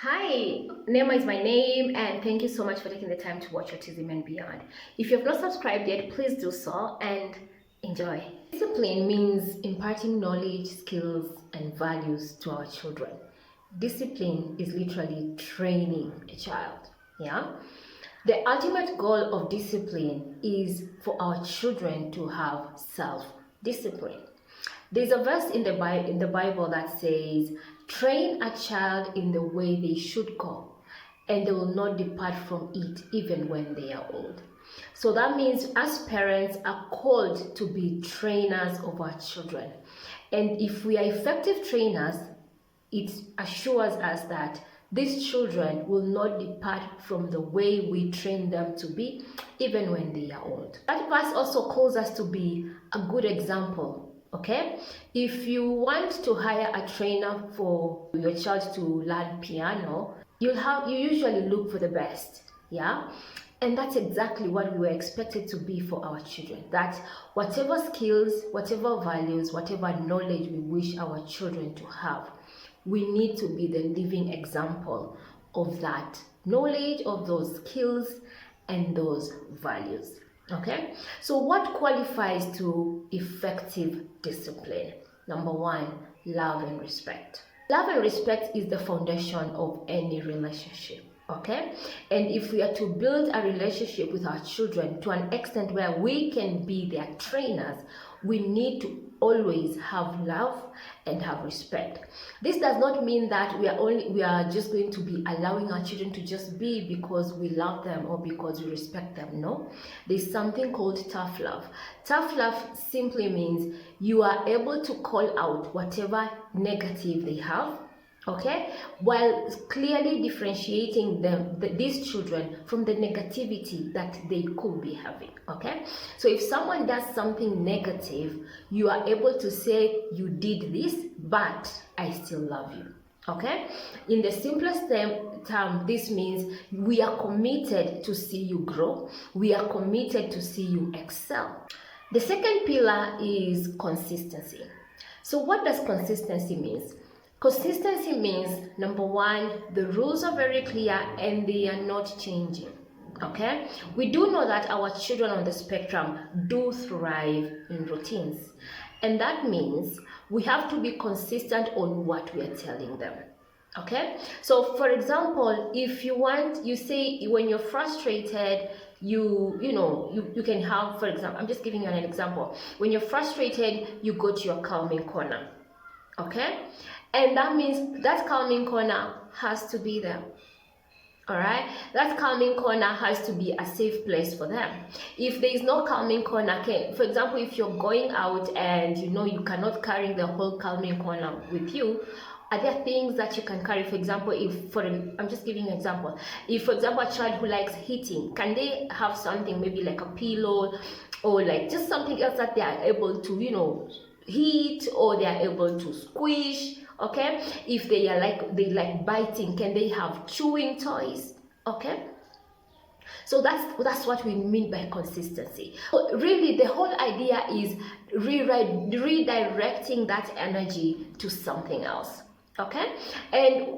Hi, Nema is my name, and thank you so much for taking the time to watch Autism and Beyond. If you have not subscribed yet, please do so and enjoy. Discipline means imparting knowledge, skills, and values to our children. Discipline is literally training a child. Yeah. The ultimate goal of discipline is for our children to have self-discipline. There's a verse in the Bible that says, "Train a child in the way they should go, and they will not depart from it even when they are old." So that means us parents are called to be trainers of our children. And if we are effective trainers, it assures us that these children will not depart from the way we train them to be, even when they are old. That verse also calls us to be a good example. Okay, if you want to hire a trainer for your child to learn piano, you usually look for the best. Yeah, and that's exactly what we were expected to be for our children. That whatever skills, whatever values, whatever knowledge we wish our children to have, we need to be the living example of that knowledge, of those skills, and those values. Okay, so what qualifies to effective discipline? Number one, love and respect. Love and respect is the foundation of any relationship. Okay, and if we are to build a relationship with our children to an extent where we can be their trainers, we need to always have love and have respect. This does not mean that we are just going to be allowing our children to just be because we love them or because we respect them. No, there's something called tough love. Tough love simply means you are able to call out whatever negative they have, okay, while clearly differentiating these children from the negativity that they could be having. Okay, so if someone does something negative, you are able to say, "You did this, but I still love you." Okay, in the simplest term, this means we are committed to see you grow, we are committed to see you excel. The second pillar is consistency. So what does consistency mean? Consistency means, number one, the rules are very clear and they are not changing. Okay, we do know that our children on the spectrum do thrive in routines, and that means we have to be consistent on what we are telling them. Okay, so for example, if you say when you're frustrated, you can have, for example, I'm just giving you an example. When you're frustrated, you go to your calming corner. Okay, and that means that calming corner has to be there. All right, that calming corner has to be a safe place for them. If there is no calming corner, for example, if you're going out and you cannot carry the whole calming corner with you, are there things that you can carry? For example, I'm just giving an example. If, for example, a child who likes hitting, can they have something maybe like a pillow or like just something else that they are able to hit, or they are able to squish? Okay, if they like biting, can they have chewing toys? Okay, so that's what we mean by consistency. So really the whole idea is redirecting that energy to something else. Okay, and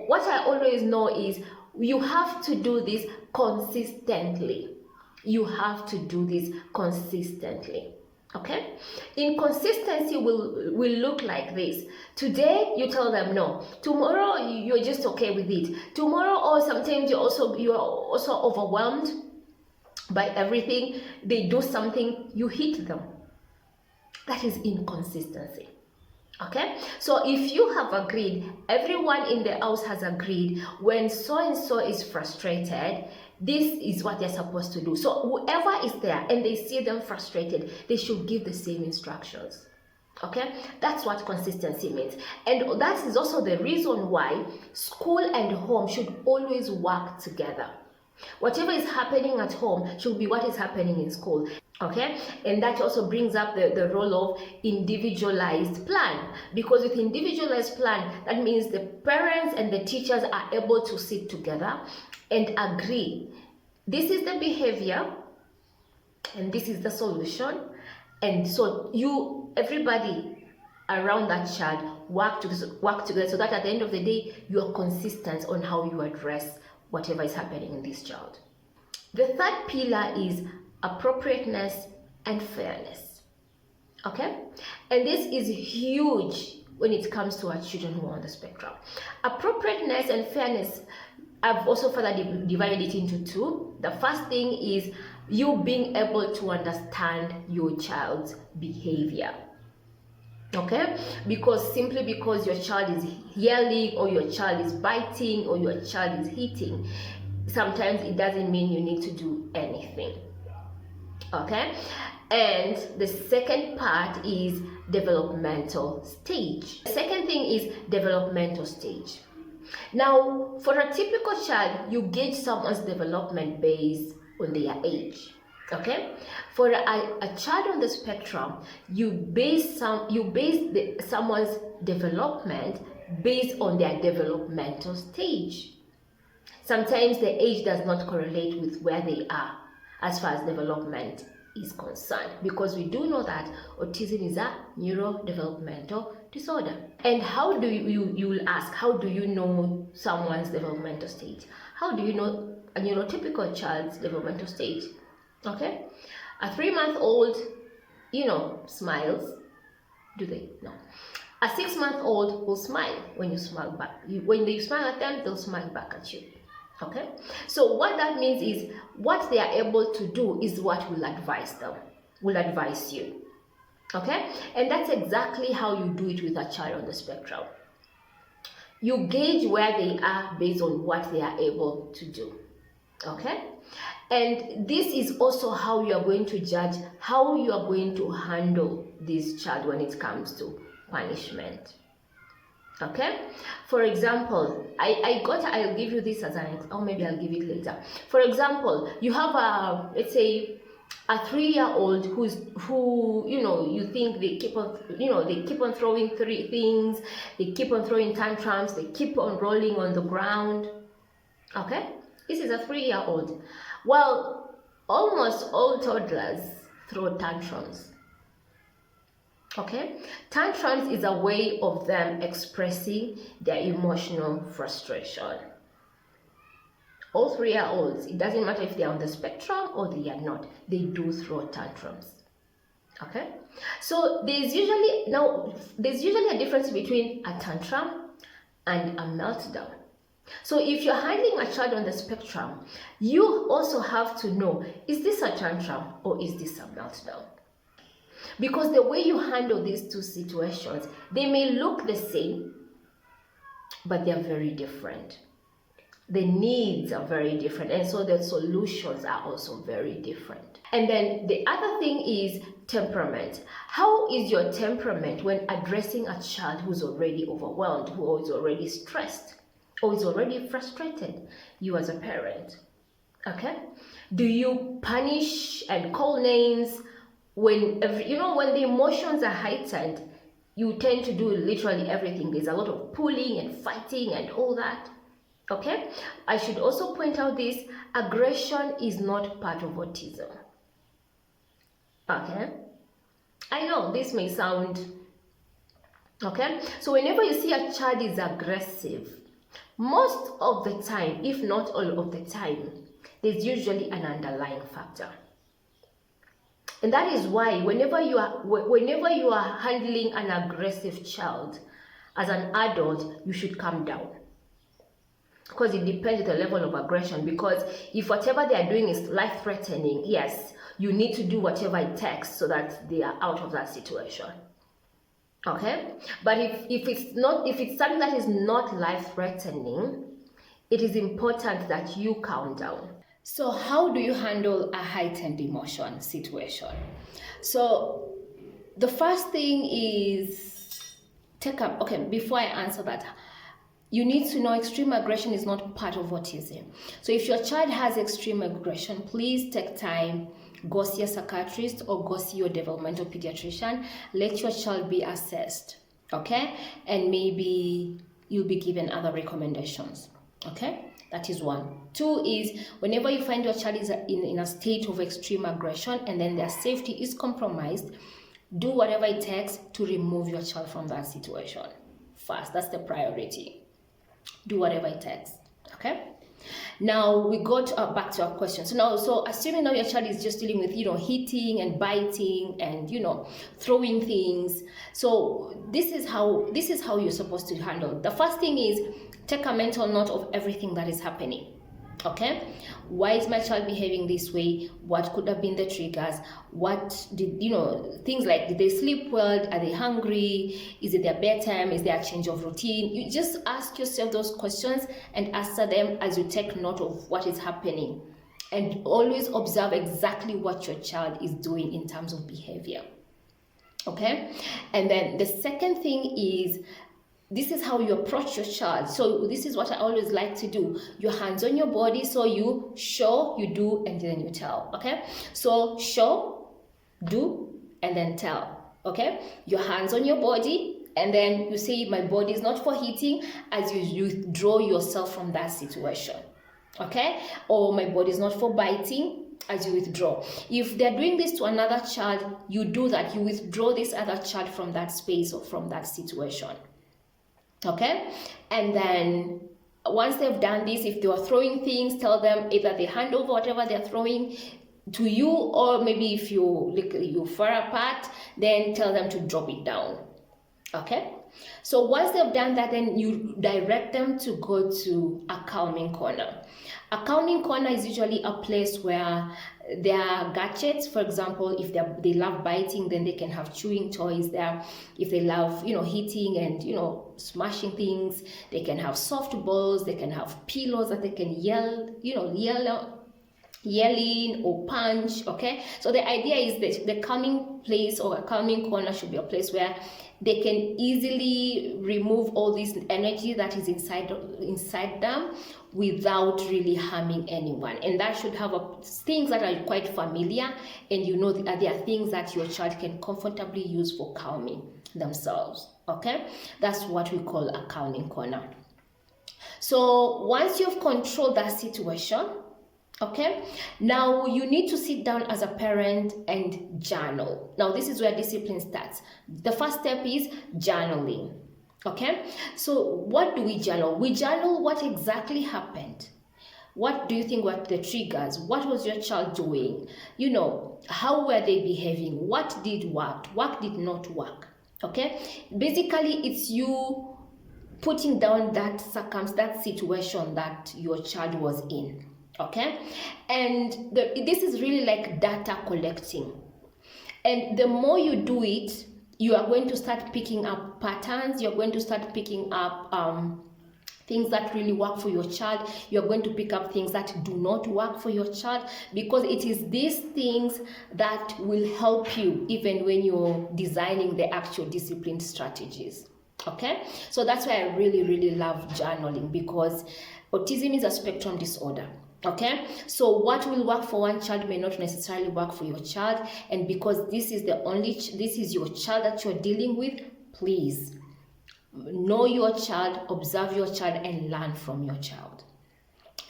what I always know is you have to do this consistently. You have to do this consistently. Okay, inconsistency will look like this. Today you tell them no, tomorrow you're just okay with it, tomorrow, or sometimes you are also overwhelmed by everything. They do something, you hit them. That is inconsistency. Okay, so if you have agreed, everyone in the house has agreed, when so and so is frustrated, this is what they're supposed to do. So whoever is there and they see them frustrated, they should give the same instructions. Okay, that's what consistency means. And that is also the reason why school and home should always work together. Whatever is happening at home should be what is happening in school. Okay, and that also brings up the role of individualized plan, because with individualized plan, that means the parents and the teachers are able to sit together and agree, this is the behavior and this is the solution, and so everybody around that child work together so that at the end of the day you are consistent on how you address whatever is happening in this child. The third pillar is appropriateness and fairness. Okay, and this is huge when it comes to our children who are on the spectrum. Appropriateness and fairness, I've also further divided it into two. The first thing is you being able to understand your child's behavior. Okay, simply because your child is yelling or your child is biting or your child is hitting, sometimes it doesn't mean you need to do anything. Okay, and the second part is developmental stage. The second thing is developmental stage. Now, for a typical child, you gauge someone's development based on their age. Okay, for a child on the spectrum, you base someone's development based on their developmental stage. Sometimes the age does not correlate with where they are as far as development is concerned, because we do know that autism is a neurodevelopmental disorder. And how do you will ask, how do you know someone's developmental stage? How do you know a neurotypical child's developmental stage? Okay, a 3-month-old, smiles. Do they? No. A 6-month-old will smile when you smile back. When you smile at them, they'll smile back at you. Okay, so what that means is what they are able to do is what will advise you. Okay, and that's exactly how you do it with a child on the spectrum. You gauge where they are based on what they are able to do. Okay, and this is also how you are going to judge how you are going to handle this child when it comes to punishment. Okay, for example, I'll give you this as or maybe I'll give it later. For example, you have let's say a 3-year-old who you think they keep on throwing things, they keep on throwing tantrums, they keep on rolling on the ground. Okay, this is a 3-year-old. Well, almost all toddlers throw tantrums. Okay, tantrums is a way of them expressing their emotional frustration. All 3-year-olds, it doesn't matter if they're on the spectrum or they are not, they do throw tantrums. Okay, so there's usually a difference between a tantrum and a meltdown. So if you're handling a child on the spectrum, you also have to know, is this a tantrum or is this a meltdown? Because the way you handle these two situations, they may look the same, but they're very different. The needs are very different, and so the solutions are also very different. And then the other thing is temperament. How is your temperament when addressing a child who's already overwhelmed, who is already stressed, or is already frustrated? You as a parent, okay? Do you punish and call names? When the emotions are heightened, you tend to do literally everything. There's a lot of pulling and fighting and all that. Okay, I should also point out this: aggression is not part of autism. Okay, I know this may sound okay. So whenever you see a child is aggressive, most of the time, if not all of the time, there's usually an underlying factor. And that is why whenever you are handling an aggressive child as an adult, you should calm down. Because it depends on the level of aggression. Because if whatever they are doing is life-threatening, yes, you need to do whatever it takes so that they are out of that situation. Okay? But if it's something that is not life-threatening, it is important that you calm down. So how do you handle a heightened emotion situation? So the first thing is before I answer that, you need to know extreme aggression is not part of autism. So if your child has extreme aggression, please take time, go see a psychiatrist or go see your developmental pediatrician. Let your child be assessed, okay? And maybe you'll be given other recommendations, okay? That is one. 2 is whenever you find your child is in a state of extreme aggression and then their safety is compromised, Do whatever it takes to remove your child from that situation first. That's the priority. Do whatever it takes. Okay. Now we got back to our question. So assuming now your child is just dealing with, hitting and biting and, throwing things. So this is how you're supposed to handle. The first thing is take a mental note of everything that is happening. Okay, why is my child behaving this way? What could have been the triggers? What did, things like, did they sleep well? Are they hungry? Is it their bedtime? Is there a change of routine? You just ask yourself those questions and answer them as you take note of what is happening. And always observe exactly what your child is doing in terms of behavior. Okay, and then the second thing is, this is how you approach your child. So this is what I always like to do. Your hands on your body. So you show, you do, and then you tell. Okay. So show, do, and then tell. Okay. Your hands on your body. And then you say, my body is not for hitting, as you withdraw yourself from that situation. Okay. Or my body is not for biting, as you withdraw. If they're doing this to another child, you do that. You withdraw this other child from that space or from that situation. Okay, and then once they've done this, if they are throwing things, tell them either they hand over whatever they're throwing to you, or maybe if you're far apart, then tell them to drop it down. Okay, so once they've done that, then you direct them to go to a calming corner. A calming corner is usually a place where there are gadgets. For example, if they love biting, then they can have chewing toys there. If they love, hitting and, smashing things, they can have soft balls. They can have pillows that they can yelling or punch. Okay, so the idea is that the calming place or a calming corner should be a place where they can easily remove all this energy that is inside them without really harming anyone. And that should have things that are quite familiar, and there are things that your child can comfortably use for calming themselves. Okay, that's what we call a calming corner. So once you've controlled that situation, okay, now you need to sit down as a parent and journal. Now this is where discipline starts. The first step is journaling. Okay, so what do we journal? We journal what exactly happened. What do you think were the triggers? What was your child doing? How were they behaving? What did work? What did not work? Okay, basically it's you putting down that situation that your child was in. Okay, and this is really like data collecting, and the more you do it, you are going to start picking up patterns. You're going to start picking up things that really work for your child. You're going to pick up things that do not work for your child, because it is these things that will help you even when you're designing the actual discipline strategies. Okay, so that's why I really, really love journaling, because autism is a spectrum disorder. Okay, so what will work for one child may not necessarily work for your child, and because this is your child that you're dealing with, please know your child, observe your child, and learn from your child.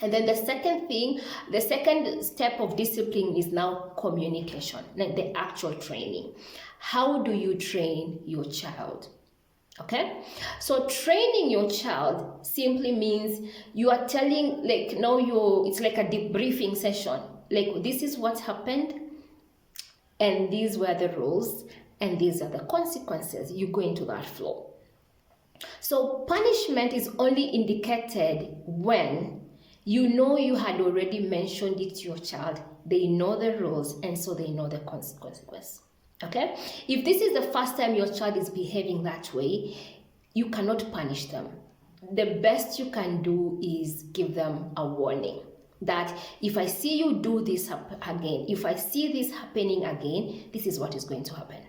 And then the second step of discipline is now communication, like the actual training. How do you train your child? Okay, so training your child simply means you are telling, it's like a debriefing session. Like, this is what happened, and these were the rules, and these are the consequences. You go into that flow. So punishment is only indicated when you had already mentioned it to your child. They know the rules, and so they know the consequences. Okay, if this is the first time your child is behaving that way, you cannot punish them. The best you can do is give them a warning that if I see you do this again, if I see this happening again, this is what is going to happen.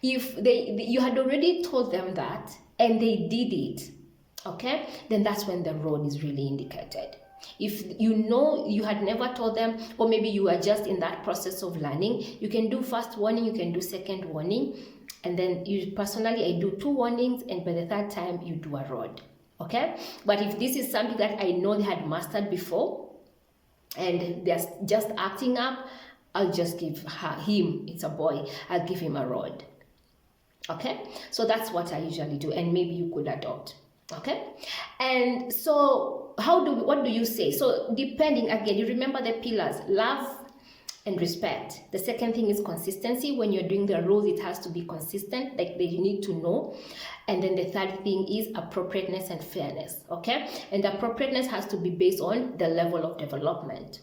If you had already told them that and they did it, okay, then that's when the road is really indicated. If you had never told them, or maybe you are just in that process of learning, you can do first warning, you can do second warning, and then I do 2 warnings, and by the 3rd time you do a rod. Okay, but if this is something that I know they had mastered before and they're just acting up, I'll just give him, it's a boy, I'll give him a rod. Okay, so that's what I usually do, and maybe you could adopt. Okay, and so what do you say? So depending, again, you remember the pillars: love and respect. The second thing is consistency. When you're doing the rules, it has to be consistent, like you need to know. And then the third thing is appropriateness and fairness. Okay, and appropriateness has to be based on the level of development.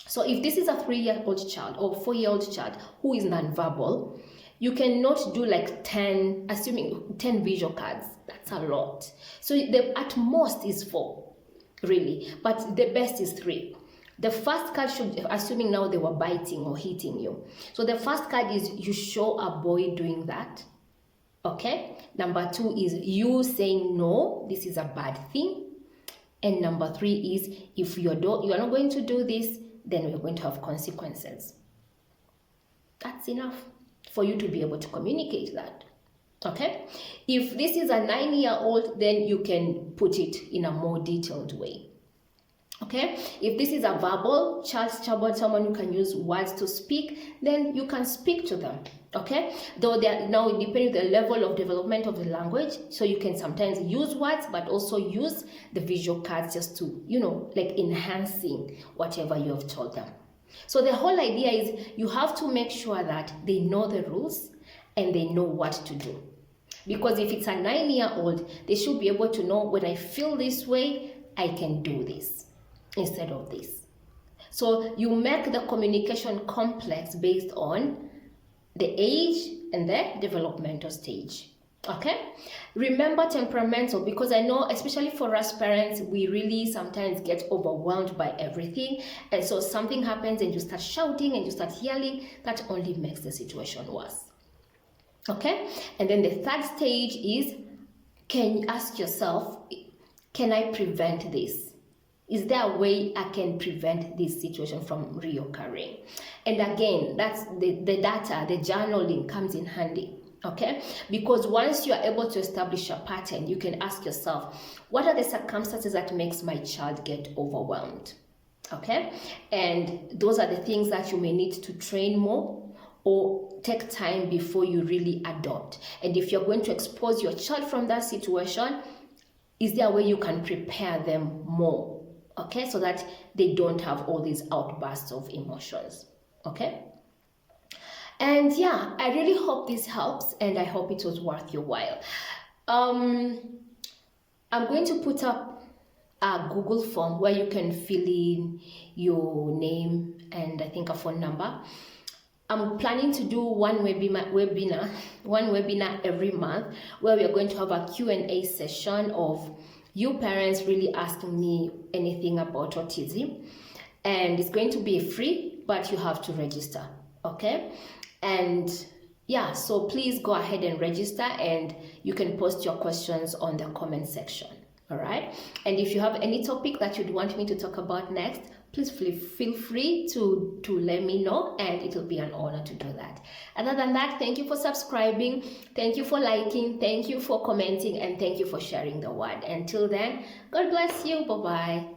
So if this is a 3-year-old child or 4-year-old child who is nonverbal, you cannot do like 10, assuming 10 visual cards. That's a lot. So the at most is 4, really, but the best is 3. The first card should, assuming now they were biting or hitting you. So the first card is you show a boy doing that. Okay. Number 2 is you saying no, this is a bad thing. And number 3 is if you are not going to do this, then we're going to have consequences. That's enough for you to be able to communicate that. Okay. If this is a 9-year-old, then you can put it in a more detailed way. Okay, if this is a verbal child, someone who can use words to speak, then you can speak to them. Okay, though they are now depending on the level of development of the language, so you can sometimes use words but also use the visual cards just to, like enhancing whatever you have told them. So the whole idea is you have to make sure that they know the rules and they know what to do. Because if it's a 9-year-old, they should be able to know, when I feel this way, I can do this instead of this. So you make the communication complex based on the age and the developmental stage. Okay, remember temperamental, because I know especially for us parents, we really sometimes get overwhelmed by everything, and so something happens and you start shouting and you start yelling. That only makes the situation worse. Okay, and then the third stage is, can you ask yourself, can I prevent this? Is there a way I can prevent this situation from reoccurring? And again, that's the data, the journaling comes in handy. Okay, because once you are able to establish a pattern, you can ask yourself, what are the circumstances that makes my child get overwhelmed? Okay, and those are the things that you may need to train more or take time before you really adopt. And if you're going to expose your child from that situation, is there a way you can prepare them more? Okay, so that they don't have all these outbursts of emotions. Okay. And yeah, I really hope this helps, and I hope it was worth your while. I'm going to put up a Google form where you can fill in your name and I think a phone number. I'm planning to do one webinar every month, where we are going to have a Q&A session of you parents really asking me anything about autism. And it's going to be free, but you have to register. Okay. And yeah, so please go ahead and register, and you can post your questions on the comment section. All right. And if you have any topic that you'd want me to talk about next, please feel free to let me know, and it will be an honor to do that. Other than that, thank you for subscribing, thank you for liking, thank you for commenting, and thank you for sharing the word. Until then, God bless you. Bye-bye.